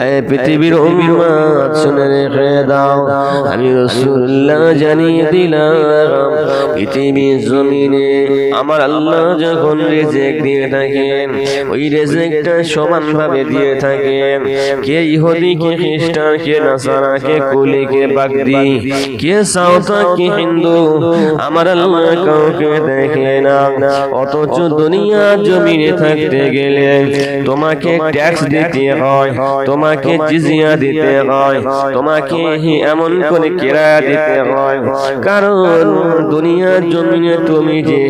এই পৃথিবীর উম্মত শুনে রেখে দাও, আমি রাসূলুল্লাহ জানিয়ে দিলাম পৃথিবীর জমিনে আমার আল্লাহ যখন রিজিক দিয়ে থাকেন ওই রিজিকটা সমানভাবে দিয়ে থাকেন। কে ইহুদি, কে খ্রিস্টান, কে নাসারা, কে কুলি, কে বাগদি, কে সাঁওতা, কে হিন্দু, আমার আল্লাহ কাউকে দেখে না। অথচ দুনিয়া জমিনে থাকতে গেলে তোমাকে ট্যাক্স দিতে হয়, তোমাকে জিজিয়া দিতে হয়, তোমাকে এমন করে কিরায়া দিতে হয়। কারণ দুনিয়া জমিনে তুমি যে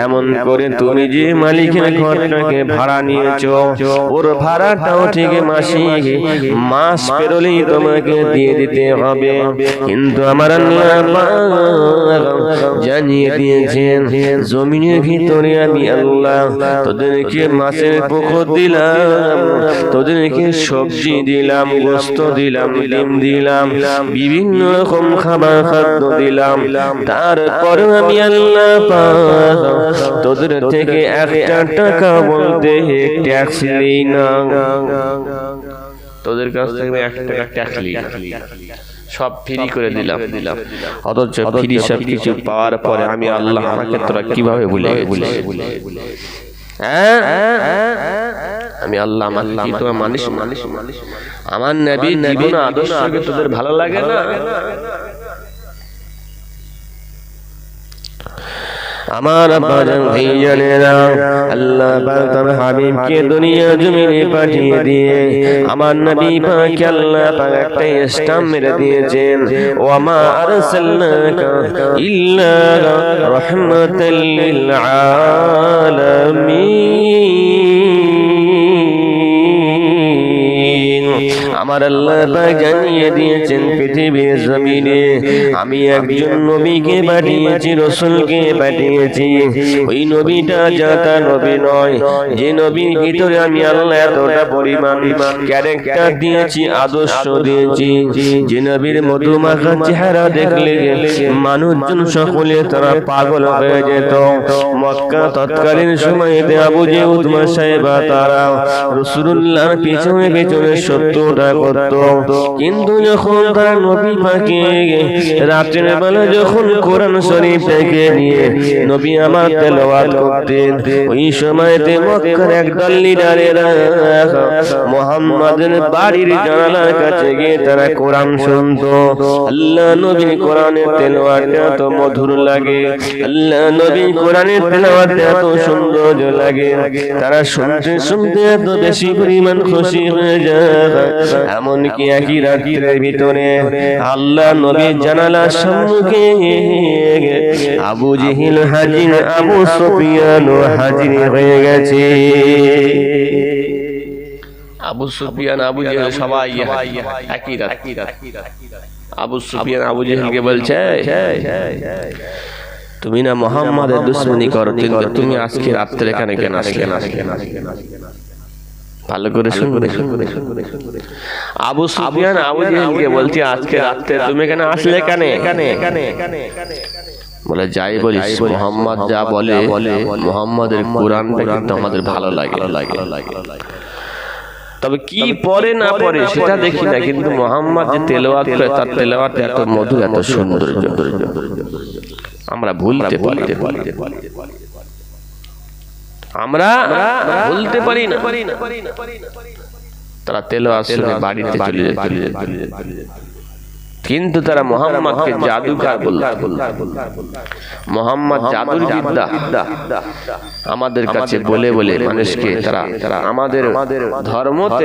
এমন করে তুমি যে মালিকের ঘরটাকে ভাড়া নিয়েছো ওর ভাড়াটাও ঠিক মাস পেরোলেই তোমাকে দিয়ে দিতে হবে। কিন্তু আমার আল্লাহ জানিয়ে দিয়েছেন জমিনের ভিতরে আমি আল্লাহ তোদেরকে মাছের পুকুর দিলাম, তোদেরকে সবজি দিলাম, গোশত দিলাম, ডিম দিলাম, বিভিন্ন রকম খাবার খাদ্য দিলাম। তারপর আমি আল্লাহ পাক তোদের থেকে একটা টাকা বলতে ট্যাক্স নেই না। তোদের কাছ থেকে একটা টাকা ট্যাক্স নেই, সব ফ্রি করে দিলাম। অথচ ফ্রি সব কিছু পাওয়ার পরে আমি আল্লাহ আমাকে তোরা কিভাবে ভুলে গেছিস? আমি আল্লাহ আমার কি তোরা মানিস? আমার নবীর জীবন আদর্শকে তোদের ভালো লাগে না? আমার বাজান ভাইজানেরা, আল্লাহ পাক তার হাবিবকে দুনিয়া জমিনে পাঠিয়ে দিয়ে আমার নবী পাক আল্লাহ পাক একটা স্টাম্প মেরে দিয়েছেন, ওয়া মা আরসালনাকা ইল্লা রাহমাতাল লিল আলামিন। আমার আল্লাহ পাক জানিয়ে দিয়েছেন পৃথিবীর জমিনে আমি একজন নবীকে পাঠিয়েছি, রাসূলকে পাঠিয়েছি। ওই নবীটা যাতা নবী নয়, যে নবীর ভিতরে আমি আল্লাহ এতটা পরিমাণ ক্যারেক্টার দিয়েছি, আদর্শ দিয়েছি, যে নবীর মধুমাখা চেহারা দেখলে মানুষজন সকলে তারা পাগল হয়ে যেত। মক্কা তৎকালীন সময়তে আবু জেহেল উতবা সাহেবা তারা রাসূলুল্লাহর পিছনে পিছনে শত্রুতা করত। কিন্তু যখন তার নবী পাকে রাতের বেলা যখন কোরআন শরীফ থেকে নিয়ে নবী আমার তেলাওয়াত করতেন, ওই সময়তে মক্কার একদল লিডারেরা মুহাম্মাদের বাড়ির জানালার কাছে গিয়ে তারা কোরআন শুনতো। আল্লাহ নবী কোরআনের তেলাওয়াতটা এত মধুর লাগে, আল্লাহ নবী কোরআনের তেলাওয়াতটা এত সুন্দর লাগে, তারা শুনতে শুনতে এত বেশি পরিমাণ খুশি হয়ে যায়। এমনকি একই রাতের ভিতরে আল্লাহ নবীর জানালার সম্মুখে আবু জেহেল হাজির, আবু সুফিয়ান হাজির হয়ে গেছে। আবু সুফিয়ান, আবু জেহেল সবাই একই রাত। আবু সুফিয়ান আবু জেহেলকে বলছে, তুমি না মুহাম্মাদের দুশমনি করো, কিন্তু তুমি আজকে রাত্রে এখানে কেন আসলে? ভালো করে শুনবে। আবু সুফিয়ান আবু জেহেলকে বলছে, আজকে রাতে তুমি কেন আসলে? কেন? বলে যাই বলিস, মুহাম্মদ যা বলে মুহাম্মাদের কোরআনটা কিন্তু আমাদের ভালো লাগে, তবে কি পড়ে না পড়ে সেটা দেখি না, কিন্তু মুহাম্মদ যে তেলাওয়াত করে তার তেলাওয়াত এত মধুর, এত সুন্দর, আমরা ভুলতে পারি, আমরা ভুলতে পারি না। তারা তেলাওয়াত শুনে বাড়িতে চলে যেত, কিন্তু তারা মুহাম্মদকে জাদুকর বলতো। মুহাম্মদ জাদুর বিদ্যা আমাদের কাছে বলে বলে মানুষকে তারা আমাদের ধর্ম